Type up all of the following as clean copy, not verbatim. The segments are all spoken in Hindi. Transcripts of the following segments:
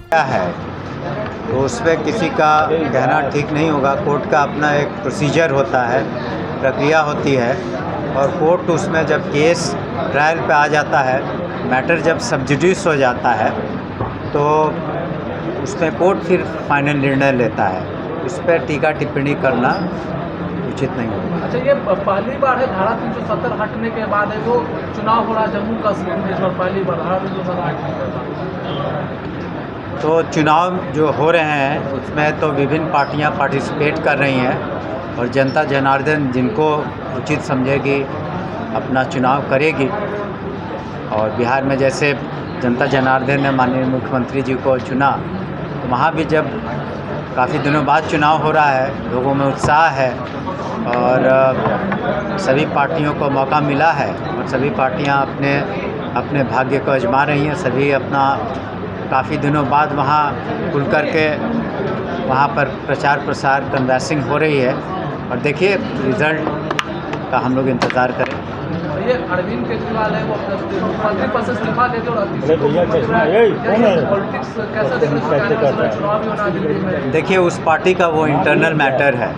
क्या है तो उसमें किसी का कहना ठीक नहीं होगा। कोर्ट का अपना एक प्रोसीजर होता है, प्रक्रिया होती है, और कोर्ट उसमें जब केस ट्रायल पे आ जाता है, मैटर जब सब जुडिस हो जाता है, तो उसमें कोर्ट फिर फाइनल निर्णय लेता है। उस पर टीका टिप्पणी करना उचित नहीं होगा। अच्छा, ये पहली बार है धारा 370 हटने के बाद है जो चुनाव हो रहा जम्मू कश्मीर में, इस बार पहली बार धारा 370 हटने के बाद। तो चुनाव जो हो रहे हैं उसमें तो विभिन्न पार्टियां पार्टिसिपेट कर रही हैं, और जनता जनार्दन जिनको उचित समझेगी अपना चुनाव करेगी। और बिहार में जैसे जनता जनार्दन ने माननीय मुख्यमंत्री जी को चुना, तो वहाँ भी जब काफ़ी दिनों बाद चुनाव हो रहा है, लोगों में उत्साह है और सभी पार्टियों को मौका मिला है, और सभी पार्टियां अपने अपने भाग्य को आजमा रही हैं। सभी अपना काफ़ी दिनों बाद वहाँ खुल कर के वहाँ पर प्रचार प्रसार कन्वैसिंग हो रही है, और देखिए रिज़ल्ट का हम लोग इंतज़ार करें। ये अरविंद केजरीवाल है, वो मुख्यमंत्री पद से इस्तीफा देते और पॉलिटिक्स कैसा चुनाव भी होना दिल्ली में। देखिए उस पार्टी का वो इंटरनल मैटर है,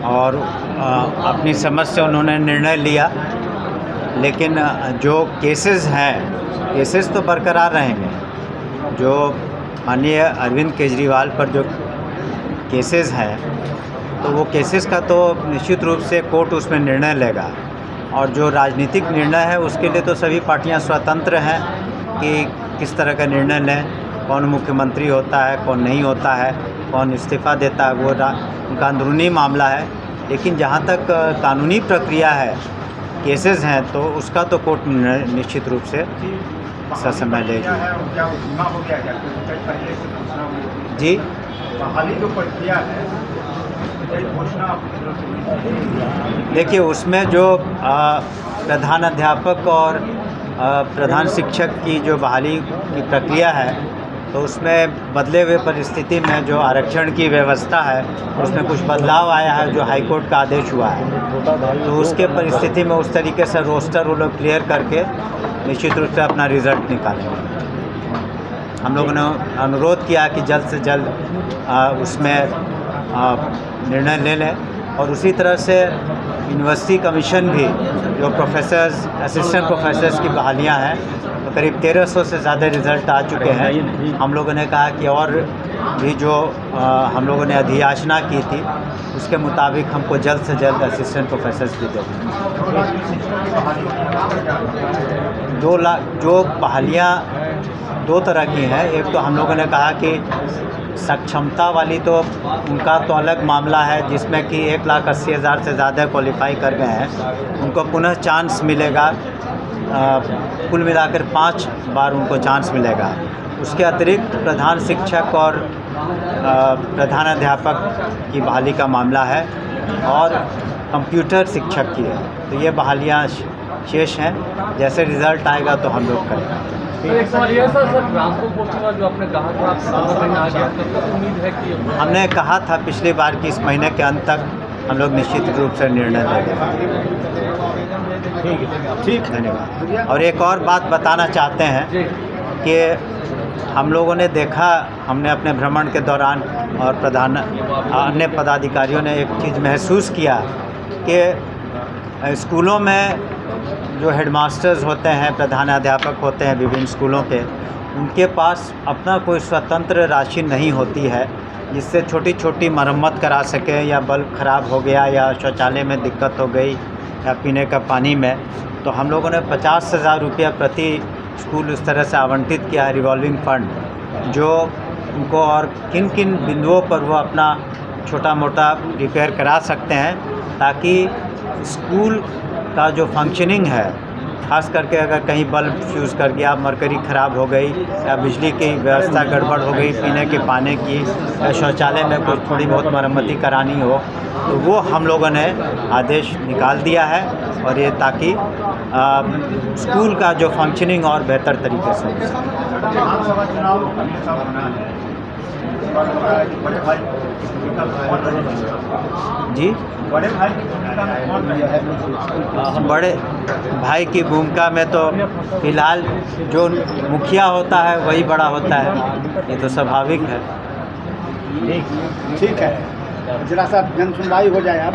और अपनी समझ से उन्होंने निर्णय लिया, लेकिन जो केसेस हैं, केसेस तो बरकरार रहेंगे। जो माननीय अरविंद केजरीवाल पर जो केसेस हैं, तो वो केसेस का तो निश्चित रूप से कोर्ट उसमें निर्णय लेगा, और जो राजनीतिक निर्णय है उसके लिए तो सभी पार्टियां स्वतंत्र हैं कि किस तरह का निर्णय लें, कौन मुख्यमंत्री होता है, कौन नहीं होता है, कौन इस्तीफ़ा देता है, वो उनका अंदरूनी मामला है। लेकिन जहाँ तक कानूनी प्रक्रिया है, केसेस हैं, तो उसका तो कोर्ट निश्चित रूप से समय लेगी। जी, जो प्रक्रिया है देखिए उसमें जो प्रधान अध्यापक और प्रधान शिक्षक की जो बहाली की प्रक्रिया है, तो उसमें बदले हुए परिस्थिति में जो आरक्षण की व्यवस्था है उसमें कुछ बदलाव आया है, जो हाईकोर्ट का आदेश हुआ है। तो उसके परिस्थिति में उस तरीके से रोस्टर वो लोग क्लियर करके निश्चित रूप से अपना रिज़ल्ट निकालेंगे। हम लोगों ने अनुरोध किया कि जल्द से जल्द उसमें निर्णय ले लें, और उसी तरह से यूनिवर्सिटी कमीशन भी जो प्रोफेसर्स, असिस्टेंट प्रोफेसर्स की बहालियां हैं, तो करीब 1300 से ज़्यादा रिज़ल्ट आ चुके हैं। हम लोगों ने कहा कि और भी जो हम लोगों ने अधियाचना की थी उसके मुताबिक हमको जल्द से जल्द असिस्टेंट प्रोफेसर्स भी दें। 2 लाख जो बहालियाँ 2 तरह की हैं। एक तो हम लोगों ने कहा कि सक्षमता वाली, तो उनका तो अलग मामला है, जिसमें कि 1,80,000 से ज़्यादा क्वालिफाई कर गए हैं, उनको पुनः चांस मिलेगा। कुल मिलाकर 5 बार उनको चांस मिलेगा। उसके अतिरिक्त प्रधान शिक्षक और प्रधान अध्यापक की बहाली का मामला है, और कंप्यूटर शिक्षक की है। तो ये बहालियाँ शेष हैं। जैसे रिज़ल्ट आएगा तो हम लोग करेंगे। एक सवाल ये सर ट्रांसपोर्ट पोस्टिंग का जो आपने कहा था, आपको उम्मीद है कि हमने कहा था पिछली बार कि इस महीने के अंत तक हम लोग निश्चित रूप से निर्णय लेंगे। ठीक, धन्यवाद। और एक और बात बताना चाहते हैं कि हम लोगों ने देखा, हमने अपने भ्रमण के दौरान और अन्य पदाधिकारियों ने एक चीज़ महसूस किया कि स्कूलों में जो हेडमास्टर्स होते हैं, प्रधानाध्यापक होते हैं विभिन्न स्कूलों के, उनके पास अपना कोई स्वतंत्र राशि नहीं होती है जिससे छोटी छोटी मरम्मत करा सके, या बल्ब ख़राब हो गया, या शौचालय में दिक्कत हो गई, या पीने का पानी में। तो हम लोगों ने 50,000 रुपया प्रति स्कूल उस तरह से आवंटित किया है, रिवॉल्विंग फंड, जो उनको और किन किन बिंदुओं पर वो अपना छोटा मोटा रिपेयर करा सकते हैं, ताकि स्कूल का जो फंक्शनिंग है, ख़ास करके अगर कहीं बल्ब फ्यूज़ कर गया, मरकरी ख़राब हो गई, या बिजली की व्यवस्था गड़बड़ हो गई, पीने के पानी की, या शौचालय में कुछ थोड़ी बहुत मरम्मती करानी हो, तो वो हम लोगों ने आदेश निकाल दिया है, और ये ताकि स्कूल का जो फंक्शनिंग और बेहतर तरीके से हो सके। जी, बड़े भाई की भूमिका में कौन है? बड़े भाई की भूमिका में तो फिलहाल जो मुखिया होता है वही बड़ा होता है, ये तो स्वाभाविक है। ठीक है, जरा सा जन सुनवाई हो जाए अब।